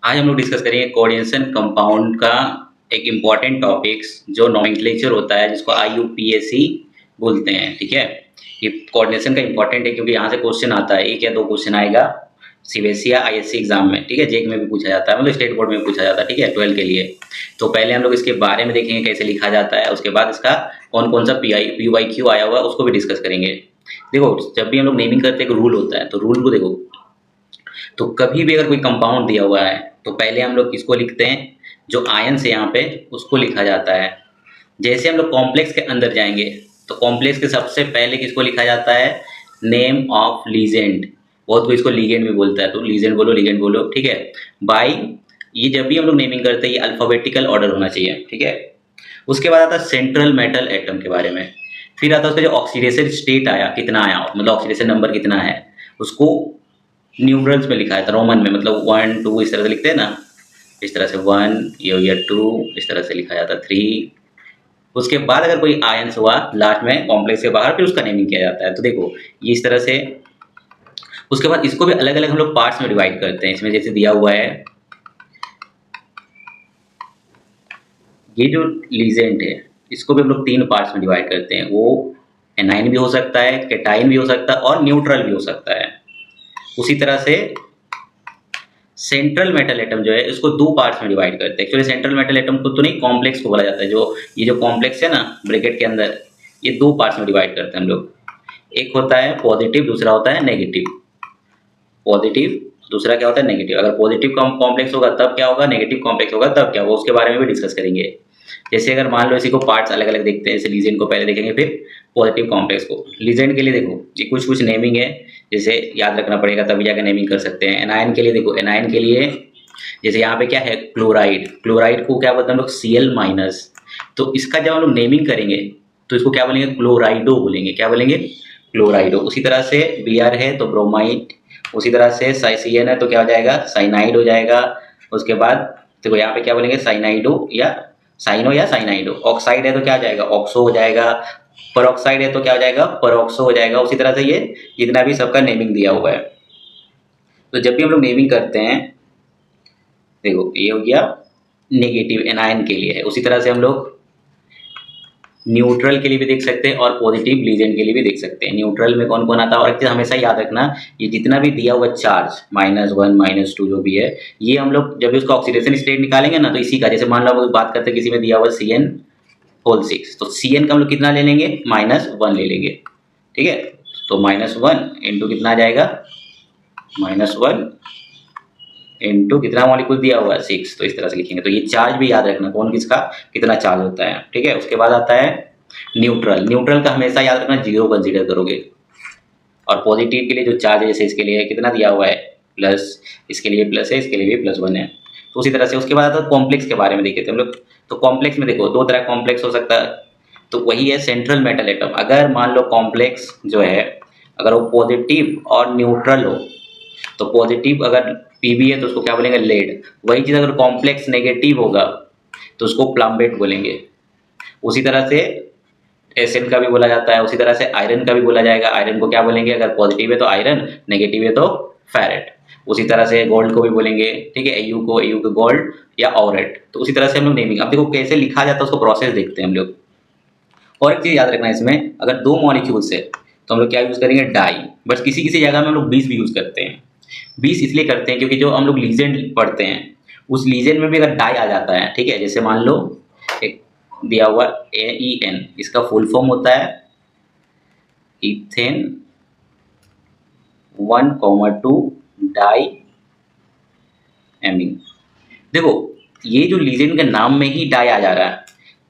आज हम लोग डिस्कस करेंगे कोऑर्डिनेशन कंपाउंड का एक इम्पॉर्टेंट टॉपिक्स जो नोमेनक्लेचर होता है, जिसको IUPAC बोलते हैं। ठीक है, ये कोऑर्डिनेशन का इम्पॉर्टेंट है क्योंकि यहाँ से क्वेश्चन आता है, एक या दो क्वेश्चन आएगा CBSE या ISC एग्जाम में। ठीक है, जेक में भी पूछा जाता है, मतलब स्टेट बोर्ड में भी पूछा जाता है। ठीक है, 12 के लिए। तो पहले हम लोग इसके बारे में देखेंगे कैसे लिखा जाता है, उसके बाद इसका कौन कौन सा PYQ आया हुआ है उसको भी डिस्कस करेंगे। देखो, जब भी हम लोग नेमिंग करते हैं एक रूल होता है, तो रूल को देखो। तो कभी भी अगर कोई कंपाउंड दिया हुआ है तो पहले हम लोग किसको लिखते हैं, जो आयन से यहाँ पे उसको लिखा जाता है। जैसे हम लोग कॉम्प्लेक्स के अंदर जाएंगे तो कॉम्प्लेक्स के सबसे पहले किसको लिखा जाता है, नेम ऑफ लीजेंड। बहुत कोई इसको लीगेंड भी बोलता है, तो लीजेंड बोलो, लीगेंड बोलो। ठीक है, बाई, ये जब भी हम लोग नेमिंग करते हैं ये अल्फाबेटिकल ऑर्डर होना चाहिए। ठीक है, उसके बाद आता है सेंट्रल मेटल एटम के बारे में। फिर आता है उसका जो ऑक्सीडेशन स्टेट आया, कितना आया, मतलब ऑक्सीडेशन नंबर कितना है, उसको न्यूमरल्स में लिखा है था, रोमन में, मतलब 1 2 इस तरह से लिखते हैं ना। इस तरह से 1, ये हो गया 2, इस तरह से लिखा जाता है 3। उसके बाद अगर कोई आयंस हुआ लास्ट में कॉम्प्लेक्स के बाहर, फिर उसका नेमिंग किया जाता है। तो देखो ये इस तरह से। उसके बाद इसको भी अलग अलग हम लोग पार्ट्स में डिवाइड करते हैं। इसमें जैसे दिया हुआ है, ये जो लीजेंट है इसको भी हम लोग 3 पार्ट्स में डिवाइड करते हैं। वो एनाइन भी हो सकता है, कैटाइन भी हो सकता है और न्यूट्रल भी हो सकता है। उसी तरह से सेंट्रल मेटल एटम जो है इसको 2 पार्ट्स में डिवाइड करते हैं। एक्चुअली सेंट्रल मेटल एटम को तो नहीं, कॉम्प्लेक्स को बोला जाता है। जो ये जो कॉम्प्लेक्स है ना ब्रैकेट के अंदर, ये 2 पार्ट्स में डिवाइड करते हैं हम लोग। एक होता है पॉजिटिव, दूसरा होता है नेगेटिव। पॉजिटिव, दूसरा क्या होता है नेगेटिव। अगर पॉजिटिव कॉम्प्लेक्स होगा तब क्या होगा, नेगेटिव कॉम्प्लेक्स होगा तब क्या होगा, उसके बारे में भी डिस्कस करेंगे। जैसे अगर मान लो इसी को पार्ट्स अलग अलग देखते हैं, जैसे लीजेंड को पहले देखेंगे फिर पॉजिटिव कॉम्प्लेक्स को। लीजेंड के लिए देखो ये कुछ कुछ नेमिंग है, जैसे याद रखना पड़ेगा तभी जाकर नेमिंग कर सकते हैं। एनायन के लिए देखो, एनायन के लिए जैसे यहाँ पे क्या है, क्लोराइड। क्लोराइड को क्या बोलते हैं हम लोग, Cl-। तो इसका जब हम लोग नेमिंग करेंगे तो इसको क्या बोलेंगे, क्लोराइडो बोलेंगे। क्या बोलेंगे, क्लोराइडो। उसी तरह से Br है तो ब्रोमाइड। उसी तरह से Cn है तो क्या हो जाएगा, साइनाइड हो जाएगा। उसके बाद देखो यहाँ पे क्या बोलेंगे, साइनाइडो या साइनो या साइनाइडो। ऑक्साइड है तो क्या हो जाएगा, ऑक्सो हो जाएगा। परऑक्साइड है तो क्या हो जाएगा, परऑक्सो हो जाएगा। उसी तरह से ये जितना भी सबका नेमिंग दिया हुआ है। तो जब भी हम लोग नेमिंग करते हैं, देखो ये हो गया नेगेटिव एनायन के लिए है। उसी तरह से हम लोग न्यूट्रल के लिए भी देख सकते हैं और पॉजिटिव लीजेंड के लिए भी देख सकते हैं। न्यूट्रल में कौन कौन आता है, और एक चीज हमेशा याद रखना, ये जितना भी दिया हुआ चार्ज -1 -2 जो भी है, ये हम लोग जब भी उसका ऑक्सीडेशन स्टेट निकालेंगे ना, तो इसी का, जैसे मान लो हम बात करते हैं किसी में दिया हुआ Cn6, तो Cn का हम लोग कितना ले लेंगे, -1 ले लेंगे। ठीक है, तो -1 इंटू कितना आ जाएगा, -1 इंटू कितना मॉलिक्यूल दिया हुआ है 6, तो इस तरह से लिखेंगे। तो ये चार्ज भी याद रखना, कौन किसका कितना चार्ज होता है। ठीक है, उसके बाद आता है न्यूट्रल। न्यूट्रल का हमेशा याद रखना 0 कंसीडर करोगे। और पॉजिटिव के लिए जो चार्ज है, जैसे इसके लिए कितना दिया हुआ है प्लस, इसके लिए प्लस है, इसके लिए भी +1 है। तो उसी तरह से उसके बाद आता है कॉम्प्लेक्स के बारे में देखे थे हम लोग। तो कॉम्प्लेक्स में देखो 2 तरह कॉम्प्लेक्स हो सकता है, तो वही है सेंट्रल मेटल एटम। अगर मान लो कॉम्प्लेक्स जो है अगर वो पॉजिटिव और न्यूट्रल हो, तो पॉजिटिव अगर Pb है तो उसको क्या बोलेंगे, लेड। वही चीज अगर कॉम्प्लेक्स नेगेटिव होगा तो उसको प्लम्बेट बोलेंगे। उसी तरह से Sn का भी बोला जाता है, उसी तरह से आयरन का भी बोला जाएगा। आयरन को क्या बोलेंगे, अगर पॉजिटिव है तो आयरन, नेगेटिव है तो फेरेट। उसी तरह से गोल्ड को भी बोलेंगे। ठीक है, Au को गोल्ड या ऑरेट। तो उसी तरह से हम लोग नेमिंग, अब देखो कैसे लिखा जाता है उसको प्रोसेस देखते हैं हम लोग। और एक चीज याद रखना है इसमें, अगर 2 मॉलिक्यूल्स है तो हम लोग क्या यूज करेंगे, डाई। बस किसी किसी जगह में हम लोग 20 भी यूज करते हैं। 20 इसलिए करते हैं क्योंकि जो हम लोग लीजेंड पढ़ते हैं उस लीजेंड में भी अगर डाई आ जाता है, ठीक है, जैसे मान लो एक दिया हुआ AEN, इसका फुल फॉर्म होता है इथेन 1,2 डाई एमीन। देखो ये जो लीजेंड के नाम में ही डाई आ जा रहा है,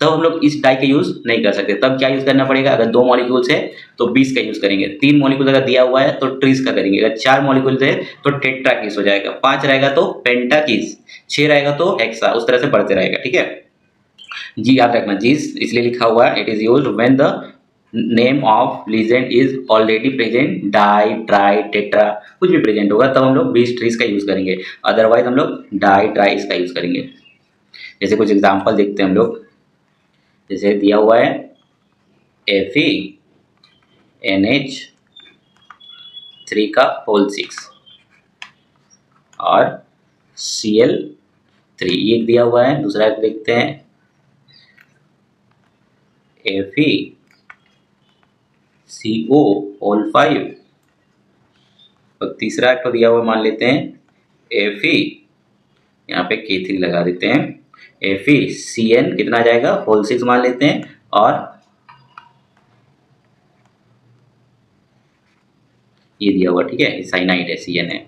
तब हम लोग इस डाई का यूज नहीं कर सकते। तब क्या यूज करना पड़ेगा, अगर 2 मॉलिक्यूल्स है तो 20 का यूज करेंगे। 3 मॉलिक्यूल अगर दिया हुआ है तो ट्रीस का करेंगे। अगर 4 मॉलिक्यूल्स है तो टेट्रा किस हो जाएगा, 5 रहेगा तो पेंटा किस, 6 रहेगा तो हेक्सा। उस तरह से बढ़ते रहेगा। ठीक है, जी याद रखना, जी इसलिए लिखा हुआ है, it is used when the name of legend is already present, di tri tetra कुछ भी प्रेजेंट होगा तब हम लोग 20 ट्रीज का यूज करेंगे। अदरवाइज हम लोग डाई ट्राई इसका यूज करेंगे। जैसे कुछ एग्जांपल देखते हैं हम लोग, जैसे दिया हुआ है FeNH3 का होल 6 और Cl3 ये दिया हुआ है। दूसरा देखते हैं FeCO5 और तीसरा तो दिया हुआ मान लेते हैं Fe, यहाँ पे K3 लगा देते हैं, FeCN कितना आ जाएगा होल 6 मान लेते हैं और ये दिया हुआ, ठीक है, साइनाइड है, CN है।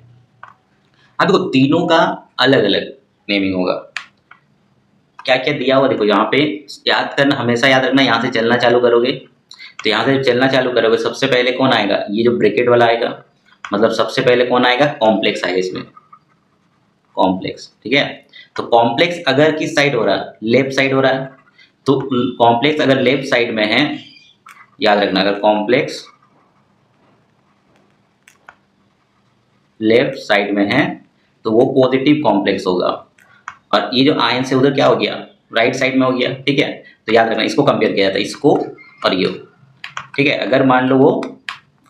अब देखो तीनों का अलग अलग नेमिंग होगा। क्या क्या दिया हुआ देखो यहाँ पे याद करना, हमेशा याद रखना। यहाँ से चलना चालू करोगे तो यहाँ से चलना चालू करोगे सबसे पहले कौन आएगा, ये जो ब्रैकेट वाला आएगा, मतलब सबसे पहले कौन आएगा, कॉम्प्लेक्स आएगा इसमें, कॉम्प्लेक्स, ठीक है। तो कॉम्प्लेक्स अगर किस साइड हो रहा है, लेफ्ट साइड हो रहा है, तो कॉम्प्लेक्स अगर लेफ्ट साइड में है, याद रखना अगर कॉम्प्लेक्स लेफ्ट साइड में है तो वो पॉजिटिव कॉम्प्लेक्स होगा। और ये जो आयन से उधर क्या हो गया, राइट साइड में हो गया, ठीक है। तो याद रखना इसको कंपेयर किया जाता है, इसको और ये, ठीक है। अगर मान लो वो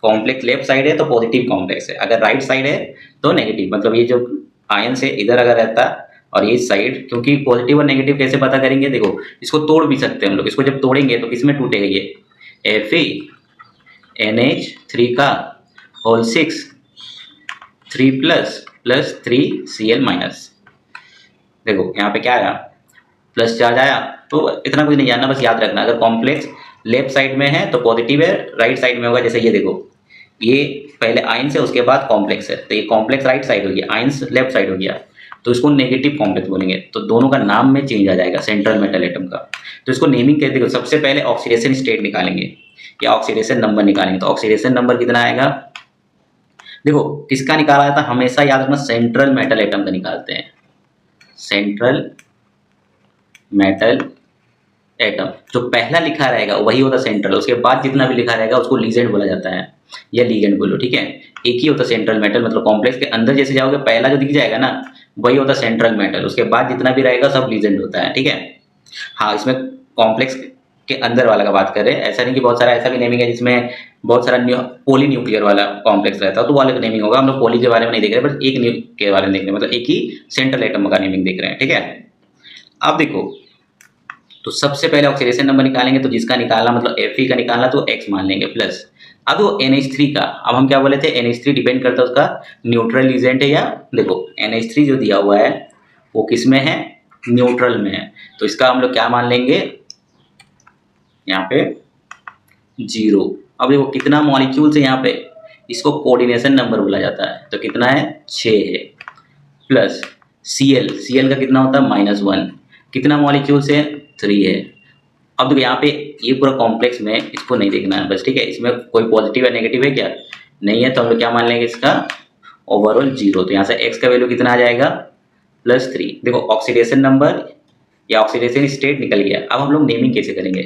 कॉम्प्लेक्स लेफ्ट साइड है तो पॉजिटिव कॉम्प्लेक्स है, अगर राइट साइड है तो नेगेटिव। मतलब ये जो आयन से इधर अगर रहता और ये साइड, क्योंकि पॉजिटिव और नेगेटिव कैसे पता करेंगे, देखो इसको तोड़ भी सकते हैं हम लोग। इसको जब तोड़ेंगे तो किस में टूटेगा, ये FeNH3 का होल 6 3 प्लस 3 Cl माइनस। देखो यहाँ पे क्या आया, प्लस चार्ज आया। तो इतना कुछ नहीं जानना, बस याद रखना अगर कॉम्प्लेक्स लेफ्ट साइड में है तो पॉजिटिव है, राइट साइड में होगा। जैसे ये देखो, ये पहले आयंस है उसके बाद कॉम्प्लेक्स है, तो ये कॉम्प्लेक्स राइट साइड हो गया, आयंस लेफ्ट साइड हो गया, तो इसको नेगेटिव कॉम्प्लेक्स बोलेंगे। तो दोनों का नाम में चेंज आ जाएगा सेंट्रल मेटल एटम का। तो इसको नेमिंग कहते हैं। सबसे पहले ऑक्सीडेशन स्टेट निकालेंगे या ऑक्सीडेशन नंबर निकालेंगे। तो ऑक्सीडेशन नंबर कितना आएगा, देखो किसका निकाला जाता है, हमेशा याद रखना सेंट्रल मेटल एटम का निकालते हैं। सेंट्रल मेटल एटम जो पहला लिखा रहेगा वही होता सेंट्रल, उसके बाद जितना भी लिखा रहेगा उसको लीजेंड बोला जाता है या लीगेंड बोलो, ठीक है। एक ही होता सेंट्रल मेटल, मतलब कॉम्प्लेक्स के अंदर जैसे जाओगे पहला जो दिख जाएगा ना वही होता सेंट्रल मेटल, उसके बाद जितना भी रहेगा सब लीजेंड होता है, ठीक है। हाँ, इसमें कॉम्प्लेक्स के अंदर वाला का बात करें, ऐसा नहीं कि बहुत सारा ऐसा भी नेमिंग है जिसमें बहुत सारा पोली न्यूक्लियर वाला कॉम्प्लेक्स रहता है, तो वो अलग नेमिंग होगा। हम लोग पोली के बारे में नहीं देख रहे, बस एक के बारे में देख रहे हैं, मतलब एक ही सेंट्रल एटम का नेमिंग देख रहे हैं, ठीक है। अब देखो, तो सबसे पहले ऑक्सीडेशन नंबर निकालेंगे, तो जिसका निकालना मतलब Fe का निकालना तो x मान लेंगे प्लस। अब वो NH3 का, अब हम क्या बोले थे, NH3 डिपेंड करता है उसका न्यूट्रल लीजेंट है या, देखो NH3 जो दिया हुआ है वो किस में है, न्यूट्रल में है, तो इसका हम लोग क्या मान लेंगे यहाँ पे 0। अब देखो कितना मॉलिक्यूल्स है यहाँ पे, इसको कोऑर्डिनेशन नंबर बोला जाता है, तो कितना है 6 है, प्लस Cl का कितना होता है -1, कितना मॉलिक्यूल्स है 3 है। अब देखो यहाँ पे ये पूरा कॉम्प्लेक्स में इसको नहीं देखना है बस, ठीक है। इसमें कोई पॉजिटिव या नेगेटिव है क्या, नहीं है, तो हम लोग क्या मान लेंगे इसका ओवरऑल 0। तो यहाँ से x का वैल्यू कितना आ जाएगा +3। देखो ऑक्सीडेशन नंबर या ऑक्सीडेशन स्टेट निकल गया। अब हम लोग नेमिंग कैसे करेंगे,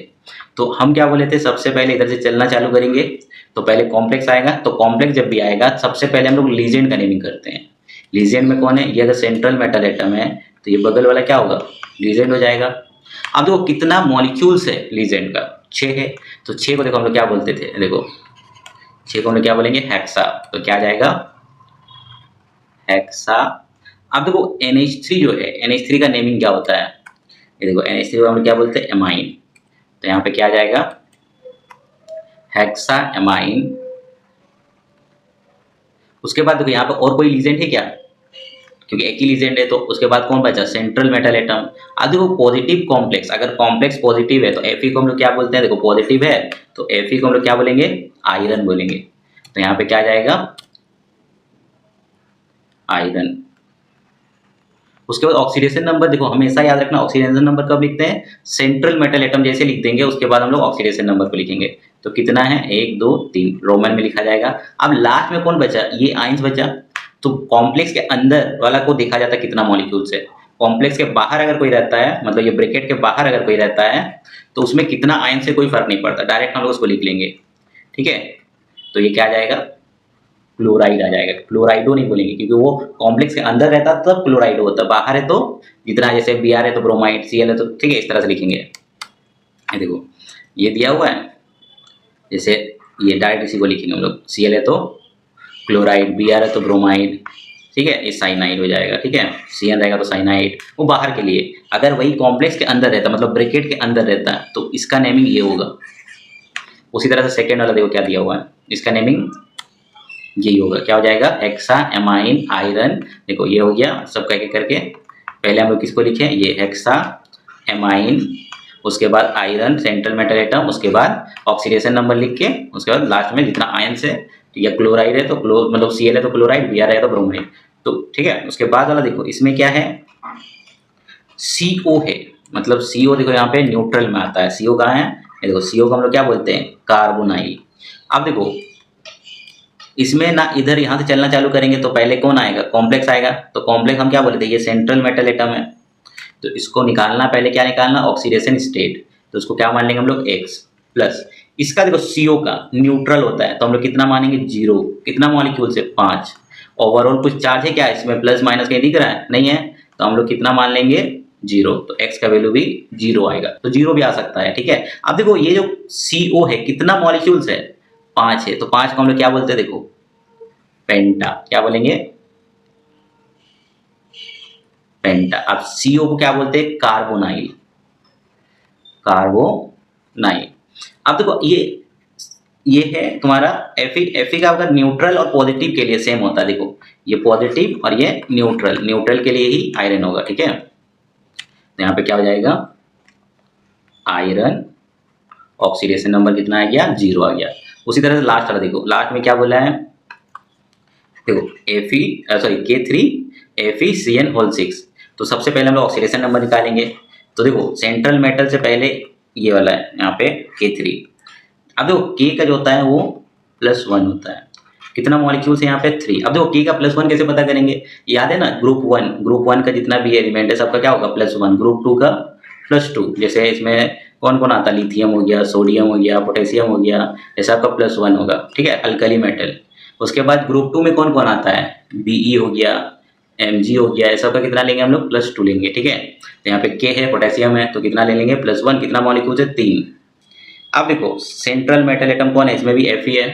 तो हम क्या बोले थे, सबसे पहले इधर से चलना चालू करेंगे तो पहले कॉम्प्लेक्स आएगा, तो कॉम्प्लेक्स जब भी आएगा सबसे पहले हम लोग लीजेंड का नेमिंग करते हैं। लीजेंड में कौन है, ये अगर सेंट्रल मेटल एटम है तो ये बगल वाला क्या होगा, लीजेंड हो जाएगा। अब देखो कितना मॉलिक्यूल्स है लीजेंड का, 6 है, तो 6 को देखो हम लोग क्या बोलते थे, देखो 6 को हम लोग क्या बोलेंगे, हेक्सा, तो क्या आ जाएगा हेक्सा। अब देखो NH3 जो है, NH3 का नेमिंग क्या होता है, ये देखो NH3 को हम लोग क्या बोलते हैं, एमाइन, तो यहाँ पे क्या आ जाएगा हेक्सा एमाइन। उसके बाद देखो यहाँ पे और कोई लीजेंड है क्या, क्योंकि एक ही लीजेंड है, तो उसके बाद कौन बचा, सेंट्रल मेटल एटम। अब देखो पॉजिटिव कॉम्प्लेक्स, अगर कॉम्प्लेक्स पॉजिटिव है तो Fe को हम लोग क्या बोलते हैं, देखो पॉजिटिव है तो Fe को हम लोग क्या बोलेंगे, आयरन बोलेंगे, तो यहाँ पे क्या जाएगा आयरन। उसके बाद ऑक्सीडेशन नंबर, देखो हमेशा याद रखना ऑक्सीडेशन नंबर कब लिखते हैं, सेंट्रल मेटल एटम जैसे लिख देंगे उसके बाद हम लोग ऑक्सीडेशन नंबर को लिखेंगे। तो कितना है 1 2 3 रोमन में लिखा जाएगा। अब लास्ट में कौन बचा, ये आयंस बचा, तो कॉम्प्लेक्स के अंदर वाला को देखा जाता है कितना मॉलिक्यूल्स है। कॉम्प्लेक्स के बाहर अगर कोई रहता है, मतलब ये ब्रैकेट के बाहर अगर कोई रहता है तो उसमें कितना आयन से कोई फर्क नहीं पड़ता, डायरेक्ट हम लोग उसको लिख लेंगे, ठीक है। तो ये क्या आ जाएगा, क्लोराइड आ जाएगा। क्लोराइडो नहीं बोलेंगे क्योंकि वो कॉम्प्लेक्स के अंदर रहता है तब क्लोराइड होता है, बाहर है तो जितना, जैसे Br है तो ब्रोमाइड, Cl है तो, ठीक है, इस तरह से लिखेंगे। ये देखो ये दिया हुआ है, जैसे ये डायरेक्ट इसी को लिखेंगे हम लोग, Cl है तो क्लोराइड, Br है तो ब्रोमाइड, ठीक है, ये साइनाइड हो जाएगा। ठीक है, CN रहेगा तो साइनाइड, वो बाहर के लिए। अगर वही कॉम्प्लेक्स के अंदर रहता, मतलब ब्रैकेट के अंदर रहता है, तो इसका नेमिंग ये होगा। उसी तरह से सेकेंड वाला देखो क्या दिया हुआ है, इसका नेमिंग यही होगा। क्या हो जाएगा, हेक्सा एमाइन आयरन। देखो ये हो गया सब एक एक करके। पहले हम लोग किसको लिखे, ये हेक्सा एमाइन, उसके बाद आयरन सेंट्रल मेटल एटम, उसके बाद ऑक्सीडेशन नंबर लिख के, उसके बाद लास्ट में जितना आयंस है, या क्लोराइड है तो मतलब Cl है तो क्लोराइड, Br है तो ब्रोमाइड। तो ठीक है, उसके बाद वाला देखो इसमें क्या है, CO है, मतलब CO देखो यहाँ पे न्यूट्रल में आता है। CO कहाँ है, ये देखो CO को हम लोग क्या बोलते हैं, कार्बोनाइल। अब देखो इसमें ना इधर यहाँ से चलना चालू करेंगे तो पहले कौन आएगा, कॉम्प्लेक्स आएगा। तो कॉम्प्लेक्स हम क्या बोले थे, ये सेंट्रल मेटल एटम है, तो इसको निकालना, पहले क्या निकालना, ऑक्सीडेशन स्टेट। तो इसको क्या मान लेंगे हम लोग, X प्लस। इसका देखो CO का न्यूट्रल होता है तो हम लोग कितना मानेंगे, 0। कितना मॉलिक्यूल से, 5। ओवरऑल कुछ चार्ज है क्या इसमें, प्लस माइनस कहीं दिख रहा है, नहीं है, तो हम लोग कितना मान लेंगे, 0। तो X का वैल्यू भी 0 आएगा, तो 0 भी आ सकता है। ठीक है, अब देखो ये जो CO है कितना मॉलिक्यूल्स है, 5 है, तो 5 को हम लोग क्या बोलते हैं, देखो पेंटा। क्या बोलेंगे, पेंटा। अब CO को क्या बोलते हैं, कार्बोनाइल, कार्बोनाइल। अब देखो ये है तुम्हारा Fe का अगर न्यूट्रल और पॉजिटिव के लिए सेम होता है। देखो ये पॉजिटिव और ये न्यूट्रल, न्यूट्रल के लिए ही आयरन होगा। ठीक है, तो यहाँ पे क्या हो जाएगा, आयरन, ऑक्सीडेशन नंबर कितना आ गया, 0 आ गया। उसी तरह से लास्ट वाला देखो, लास्ट में क्या बोला है, देखो K3Fe6। तो सबसे पहले हम लोग ऑक्सीडेशन नंबर निकालेंगे। तो देखो सेंट्रल मेटल से पहले ये वाला है यहाँ पे K3। अब देखो K का जो होता है वो +1 होता है। कितना मॉलिक्यूल्स है यहाँ पे, 3। अब देखो K का +1 कैसे पता करेंगे, याद है ना, ग्रुप वन का जितना भी एलिमेंट है सबका क्या होगा, +1। ग्रुप 2 का +2। जैसे इसमें कौन कौन आता है, लिथियम हो गया, सोडियम हो गया, पोटेशियम हो गया, ये सब का +1 होगा। ठीक है, अल्कली मेटल। उसके बाद ग्रुप 2 में कौन कौन आता है, Be हो गया, Mg हो गया, ऐसा का कितना लेंगे हम लोग, +2 लेंगे। ठीक है, तो यहाँ पे K है, पोटेशियम है, तो कितना ले लेंगे, +1। कितना मॉलिक्यूल है, 3। अब देखो सेंट्रल मेटल एटम कौन है, इसमें भी Fe है,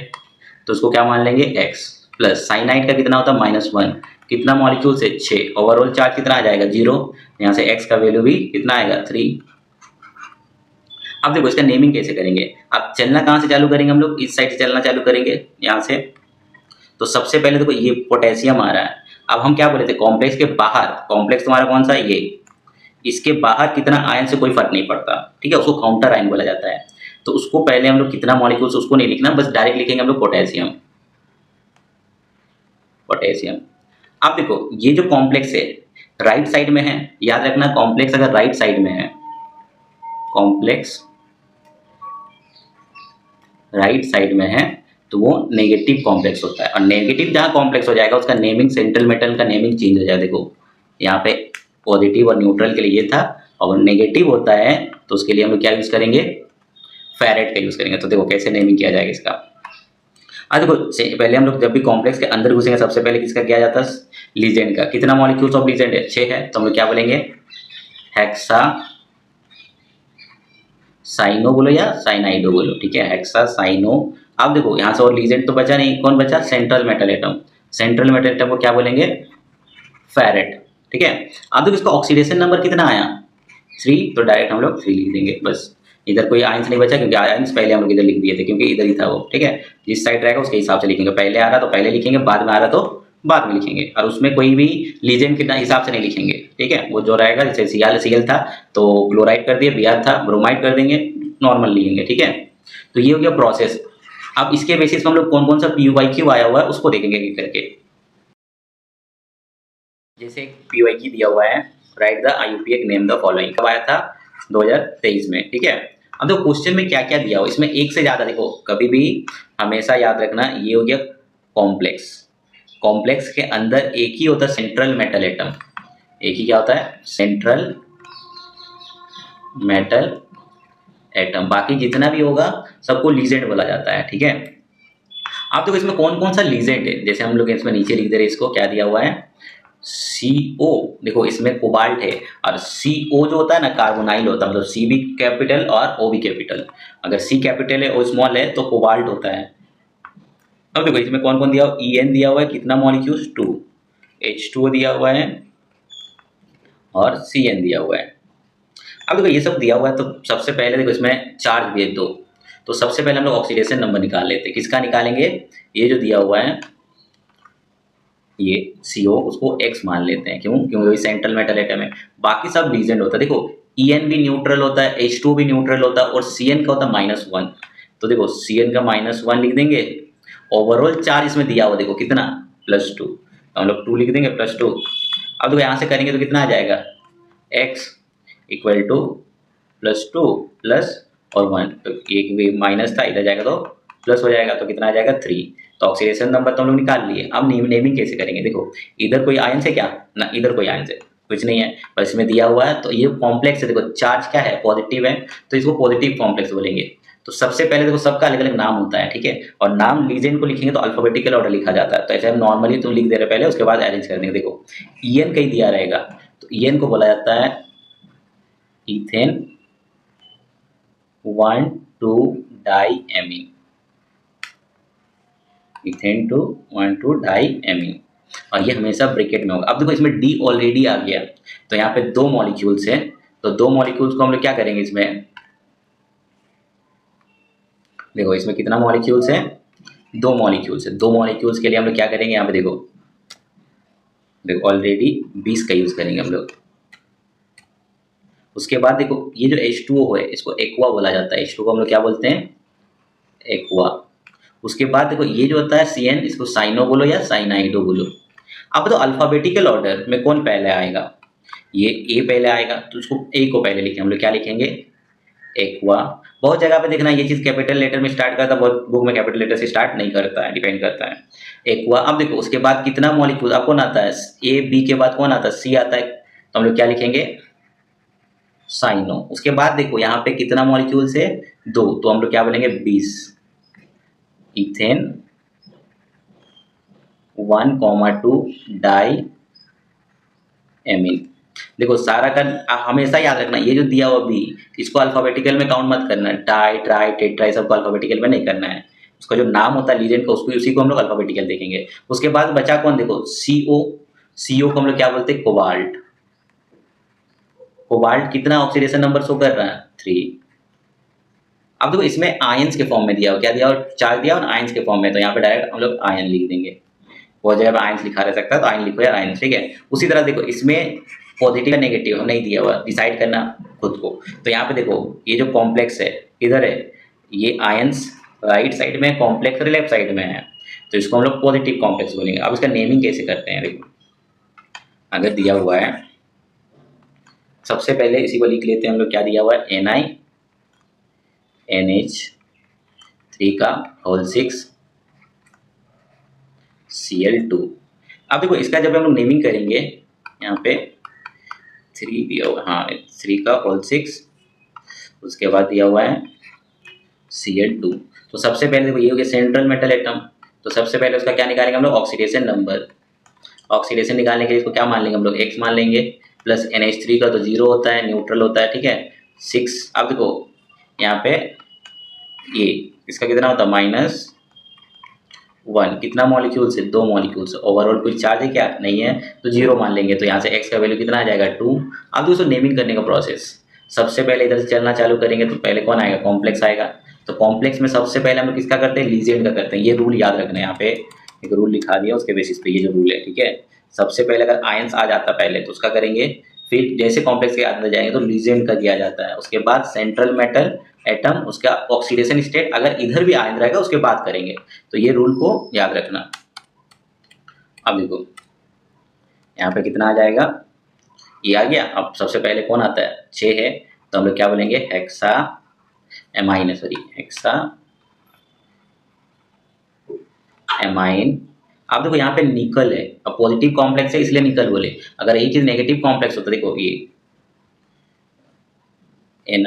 तो उसको क्या मान लेंगे, X प्लस। साइनाइड का कितना होता है, -1। कितना मॉलिक्यूल से, 6। ओवरऑल चार्ज कितना आ जाएगा, 0। यहाँ से X का वैल्यू भी कितना आएगा, 3। अब देखो इसका नेमिंग कैसे करेंगे। अब चलना कहाँ से चालू करेंगे हम लोग, इस साइड से चलना चालू करेंगे, यहाँ से। तो सबसे पहले देखो ये पोटेशियम आ रहा है। अब हम क्या बोले थे, कॉम्प्लेक्स के बाहर, कॉम्प्लेक्स तुम्हारा कौन सा है, ये, इसके बाहर कितना आयन से कोई फर्क नहीं पड़ता। ठीक है, उसको काउंटर आयन बोला जाता है। तो उसको पहले हम लोग कितना मॉलिक्यूल्स, उसको नहीं लिखना, बस डायरेक्ट लिखेंगे हम लोग पोटेशियम, पोटेशियम। अब देखो ये जो कॉम्प्लेक्स है राइट साइड में है, याद रखना कॉम्प्लेक्स अगर राइट साइड में है, कॉम्प्लेक्स राइट साइड में है तो वो नेगेटिव कॉम्प्लेक्स होता है। और नेगेटिव जहाँ कॉम्प्लेक्स हो जाएगा उसका नेमिंग, सेंट्रल मेटल का नेमिंग चेंज हो जाएगा। देखो यहाँ पे पॉजिटिव और न्यूट्रल के लिए ये था, और नेगेटिव होता है तो उसके लिए हम लोग क्या यूज करेंगे, फेरेट का यूज करेंगे। तो देखो कैसे नेमिंग किया जाएगा इसका। देखो पहले हम लोग जब भी कॉम्प्लेक्स के अंदर घुसेंगे सबसे पहले किसका किया जाता है, लीजेंड का। कितना मॉलिक्यूल्स ऑफ लीजेंड है, 6 है, तो हम लोग क्या बोलेंगे, हेक्सा साइनो बोलो या साइनाइडो बोलो। ठीक है, हेक्सा साइनो। अब देखो यहाँ से और लीजेंड तो बचा नहीं, कौन बचा, central metal atom. Central metal atom को क्या बोलेंगे, फेरेट। ठीक है, अब देखो इसका ऑक्सीडेशन नंबर कितना आया, 3, तो डायरेक्ट हम लोग 3 लिख देंगे बस। इधर कोई आयंस नहीं बचा, क्योंकि आयंस पहले हम लोग इधर लिख दिए थे, क्योंकि इधर ही था वो। ठीक है, जिस साइड रहेगा उसके हिसाब से लिखेंगे, पहले आ रहा तो पहले लिखेंगे, बाद में आ रहा तो बाद में लिखेंगे। और उसमें कोई भी लीजेंड के हिसाब से नहीं लिखेंगे। ठीक है, वो जो रहेगा, जैसे Cl था तो क्लोराइड कर दिए, Br था ब्रोमाइड कर देंगे, नॉर्मल लिखेंगे। ठीक है, तो ये हो गया प्रोसेस। अब इसके बेसिस पे हम लोग कौन कौन सा PYQ आया हुआ है उसको देखेंगे एक करके। जैसे PYQ दिया हुआ है, right the IUPAC name the following, कब आया था, 2023 में। ठीक है, अब देखो क्वेश्चन में क्या क्या दिया हुआ, इसमें एक से ज्यादा, देखो कभी भी हमेशा याद रखना, ये हो गया कॉम्प्लेक्स। कॉम्प्लेक्स के अंदर एक ही होता है सेंट्रल मेटल एटम, एक ही क्या होता है, सेंट्रल मेटल एटम। बाकी जितना भी होगा सबको लीजेंड बोला जाता है। ठीक है, आप देखो इसमें कौन कौन सा लीजेंड है, जैसे हम लोग इसमें नीचे लिख दे रहे, इसको क्या दिया हुआ है, CO। देखो इसमें कोबाल्ट है, और CO जो होता है ना, कार्बोनाइल होता है, मतलब C भी कैपिटल और O भी कैपिटल। अगर C कैपिटल है, O स्मॉल है, तो कोबाल्ट होता है। अब देखो इसमें कौन कौन दिया हुआ, EN दिया हुआ है, कितना मॉलिक्यूल्स, 2। H2O दिया हुआ है और CN दिया हुआ है। अब देखो ये सब दिया हुआ है तो सबसे पहले देखो इसमें चार्ज भेज दो, तो सबसे पहले हम लोग ऑक्सीडेशन नंबर निकाल लेते हैं। किसका निकालेंगे? ये जो दिया हुआ है ये CO, उसको X मान लेते हैं। क्यों? क्योंकि ये सेंट्रल मेटल एटम है। बाकी सब लीजेंड होता है। देखो EN भी न्यूट्रल होता है, H2 भी न्यूट्रल होता है और CN का होता है -1। तो देखो CN का -1 लिख देंगे। ओवरऑल चार्ज इसमें दिया हुआ देखो कितना, +2, तो हम लोग 2 लिख देंगे, +2। अब देखो यहाँ से करेंगे तो कितना आ जाएगा, X इक्वल टू +2 प्लस और 1, तो एक भी माइनस था, इधर जाएगा तो प्लस हो जाएगा, तो कितना आ जाएगा 3। तो ऑक्सीडेशन नंबर तो हम लोग निकाल लिए। अब नेमिंग कैसे करेंगे? देखो इधर कोई आयन है क्या? ना, इधर कोई आयन है, कुछ नहीं है, बस इसमें दिया हुआ है। तो ये कॉम्प्लेक्स है, देखो चार्ज क्या है, पॉजिटिव है, तो इसको पॉजिटिव कॉम्प्लेक्स बोलेंगे। तो सबसे पहले देखो सबका अलग अलग नाम होता है, ठीक है, और नाम लीजेंड को लिखेंगे तो अल्फाबेटिकल ऑर्डर लिखा जाता है। तो ऐसे हम नॉर्मली तुम लिख दे रहे पहले, उसके बाद अरेंज कर देंगे। देखो EN कहीं दिया रहेगा, तो EN को बोला जाता है इथेन 1,2-डाईएमीन, इथेन 1,2-डाईएमीन, और ये हमेशा ब्रैकेट में होगा। अब देखो इसमें D ऑलरेडी आ गया, तो यहाँ पे 2 मॉलिक्यूल्स हैं, तो 2 मॉलिक्यूल्स को हम लोग क्या करेंगे इसमें, देखो इसमें कितना मॉलिक्यूल्स हैं, 2 मॉलिक्यूल्स है। 2 मॉलिक्यूल्स के लिए हम लोग क्या करेंगे, यहाँ पे देखो देखो ऑलरेडी 20 का यूज करेंगे हम लोग। उसके बाद देखो ये जो H2O है इसको एक्वा बोला जाता है। H2O को हम लोग क्या बोलते हैं, एक्वा। उसके बाद देखो ये जो होता है CN, इसको साइनो बोलो या साइनाइडो बोलो। अब तो अल्फाबेटिकल ऑर्डर में कौन पहले आएगा, ये A पहले आएगा, तो उसको A को पहले लिखेंगे हम लोग, क्या लिखेंगे, एक्वा। बहुत जगह पे देखना ये चीज कैपिटल लेटर में स्टार्ट करता है, बहुत बुक में कैपिटल लेटर से स्टार्ट नहीं करता है, डिपेंड करता है, एक्वा। अब देखो उसके बाद कितना मॉलिक्यूल, अब कौन आता है, A B के बाद कौन आता है, C आता है, तो हम लोग क्या लिखेंगे, साइनो। उसके बाद देखो यहाँ पे कितना मॉलिक्यूल्स है, 2, तो हम लोग क्या बोलेंगे, 20, इथेन 1,2-डाईएमीन। देखो सारा का हमेशा याद रखना, ये जो दिया हुआ B, इसको अल्फाबेटिकल में काउंट मत करना, डाई ट्राई टेट्राई सबको अल्फाबेटिकल में नहीं करना है। उसका जो नाम होता है लीजेंड का, उसको उसी को हम लोग अल्फाबेटिकल देखेंगे। उसके बाद बचा कौन, देखो CO को हम लोग क्या बोलते हैं, कोबाल्ट। कोबाल्ट कितना ऑक्सीडेशन नंबर शो कर रहा है, 3। अब देखो इसमें आयंस के फॉर्म में दिया हो, क्या दिया हो, चार्ज दिया हो ना आयंस के फॉर्म में, तो यहाँ पे डायरेक्ट हम लोग आयन लिख देंगे। बहुत जगह पे आयंस लिखा रह सकता है, तो आयन लिखो या आयन, ठीक है। उसी तरह देखो इसमें पॉजिटिव या नेगेटिव नहीं दिया हुआ, डिसाइड करना खुद को। तो यहाँ पे देखो ये जो कॉम्प्लेक्स है इधर है, ये आयंस राइट साइड में, कॉम्प्लेक्स लेफ्ट साइड में है, तो इसको हम लोग पॉजिटिव कॉम्प्लेक्स बोलेंगे। अब इसका नेमिंग कैसे करते हैं, देखो अगर दिया हुआ है, सबसे पहले इसी को लिख लेते हैं हम लोग, क्या दिया हुआ है, NiNH3 Cl2। अब देखो इसका जब हम लोग नेमिंग करेंगे, यहाँ पे 3 दिया हुआ है, हाँ 3 उसके बाद दिया हुआ है Cl2। तो सबसे पहले देखो ये हो गया सेंट्रल मेटल एटम, तो सबसे पहले उसका क्या निकालेंगे हम लोग, ऑक्सीडेशन नंबर। ऑक्सीडेशन निकालने के लिए इसको क्या मान लेंगे हम लोग, X मान लेंगे, प्लस NH3 का तो 0 होता है, न्यूट्रल होता है, ठीक है, 6। अब देखो यहाँ पे ये इसका कितना होता है, -1। कितना मॉलिक्यूल से, 2 मॉलिक्यूल से। ओवरऑल कोई चार्ज है क्या, नहीं है, तो 0 मान लेंगे, तो यहाँ से X का वैल्यू कितना आ जाएगा, 2। अब दोस्तों नेमिंग करने का प्रोसेस, सबसे पहले इधर से चलना चालू करेंगे तो पहले कौन आएगा, कॉम्प्लेक्स आएगा। तो कॉम्प्लेक्स में सबसे पहले हम लोग किसका करते हैं, लीजेंड का करते हैं। ये रूल याद रखना है, यहाँ पे एक रूल लिखा दिया, उसके बेसिस पे ये जो रूल है, ठीक है। सबसे पहले अगर आयंस आ जाता पहले तो उसका करेंगे, फिर जैसे कॉम्प्लेक्स के अंदर जाएंगे तो लीजेंड का दिया जाता है। उसके बाद सेंट्रल मेटल एटम, उसका ऑक्सीडेशन स्टेट, अगर इधर भी आयन रहेगा उसके बाद करेंगे। तो ये रूल को याद रखना। अब देखो यहाँ पे कितना आ जाएगा, ये आ गया। अब सबसे पहले कौन आता है, 6 है, तो हम लोग क्या बोलेंगे, हेक्सा एमाइन। अब देखो यहाँ पे निकल है, अब पॉजिटिव कॉम्प्लेक्स है इसलिए निकल बोले। अगर यही चीज नेगेटिव कॉम्प्लेक्स होता, देखो ये Ni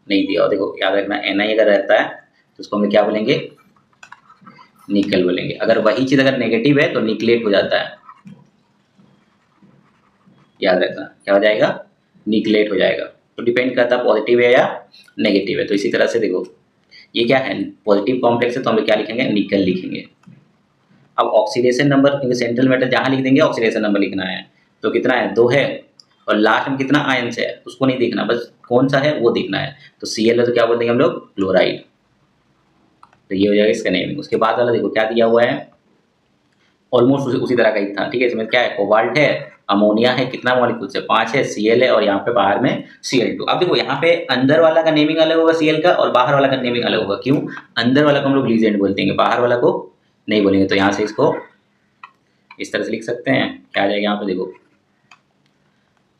नहीं दिया, देखो याद रखना, Ni अगर रहता है तो उसको हम क्या बोलेंगे, निकल बोलेंगे। अगर वही चीज अगर नेगेटिव है तो निकलेट हो जाता है, याद रखना, क्या हो जाएगा, निकलेट हो जाएगा। तो डिपेंड करता है पॉजिटिव है या नेगेटिव है। तो इसी तरह से देखो ये क्या है, पॉजिटिव कॉम्प्लेक्स है, तो हम लोग क्या लिखेंगे, निकल लिखेंगे। अब ऑक्सीडेशन नंबर, क्योंकि सेंट्रल मेटल जहाँ लिख देंगे ऑक्सीडेशन नंबर लिखना है, तो कितना है 2 है, और लास्ट में कितना आयंस है उसको नहीं देखना, बस कौन सा है वो देखना है। तो Cl है तो क्या बोल देंगे हम लोग, क्लोराइड। तो ये हो जाएगा इसका नेमिंग। उसके बाद वाला देखो क्या दिया हुआ है, ऑलमोस्ट उसी तरह का ही था, ठीक है। इसमें क्या है, कोबाल्ट है, अमोनिया है, कितना मॉलिक्यूल है 5 है, Cl है, और यहाँ पे बाहर में Cl2। अब देखो यहाँ पे अंदर वाला का नेमिंग अलग होगा Cl का, और बाहर वाला का नेमिंग अलग होगा। क्यों, अंदर वाला को हम लोग लीजेंड बोलते हैं, बाहर वाला को नहीं बोलेंगे। तो यहाँ से इसको इस तरह से लिख सकते हैं। क्या आ जाएगा यहाँ पे देखो,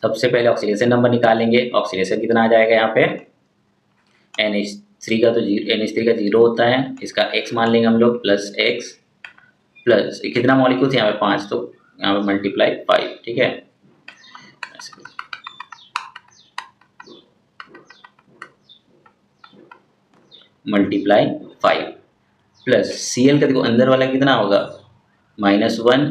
सबसे पहले ऑक्सीडेशन नंबर निकालेंगे। ऑक्सीडेशन कितना आ जाएगा यहाँ पे, NH3 का तो NH3 का 0 होता है, इसका x मान लेंगे हम लोग, प्लस x प्लस कितना मॉलिक्यूल थे यहाँ पे 5, तो यहाँ पे मल्टीप्लाई 5, ठीक है। मल्टीप्लाई 5 प्लस Cl का देखो अंदर वाला कितना होगा -1।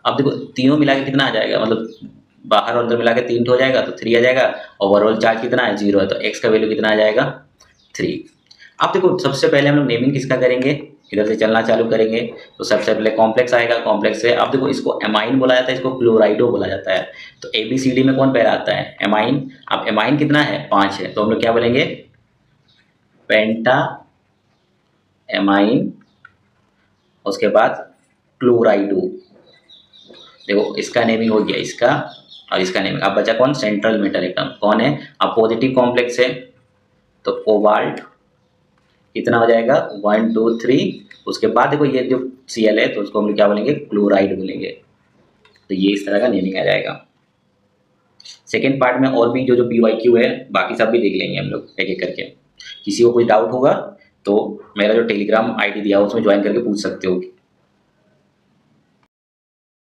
अब देखो तीनों मिला के कितना आ जाएगा, मतलब बाहर और अंदर मिला के 3 हो जाएगा तो 3 आ जाएगा। ओवरऑल चार्ज कितना है 0 है, तो x का वैल्यू कितना आ जाएगा 3। अब देखो सबसे पहले हम लोग नेमिंग किसका करेंगे, इधर से चलना चालू करेंगे। तो सबसे पहले कॉम्प्लेक्स आएगा, कॉम्प्लेक्स से अब देखो इसको एमाइन बोला जाता है, इसको क्लोराइडो बोला जाता है। तो ABCD में कौन पहला आता है, एमाइन। अब एमाइन कितना है 5 है, तो हम लोग क्या बोलेंगे, पेंटा एमाइन, उसके बाद क्लोराइडो। देखो इसका नेमिंग हो गया, इसका और इसका नेमिंग। अब बचा कौन, सेंट्रल मेटल एकदम कौन है, अब पॉजिटिव कॉम्प्लेक्स है तो कोबाल्ट कितना हो जाएगा 1 2 3। उसके बाद देखो ये जो Cl है तो उसको हम क्या बोलेंगे, क्लोराइड बोलेंगे। तो ये इस तरह का नेमिंग आ जाएगा। सेकेंड पार्ट में और भी जो PYQ है बाकी सब भी देख लेंगे हम लोग एक एक करके। किसी को कोई डाउट होगा तो मेरा जो टेलीग्राम ID दिया हो उसमें ज्वाइन करके पूछ सकते हो।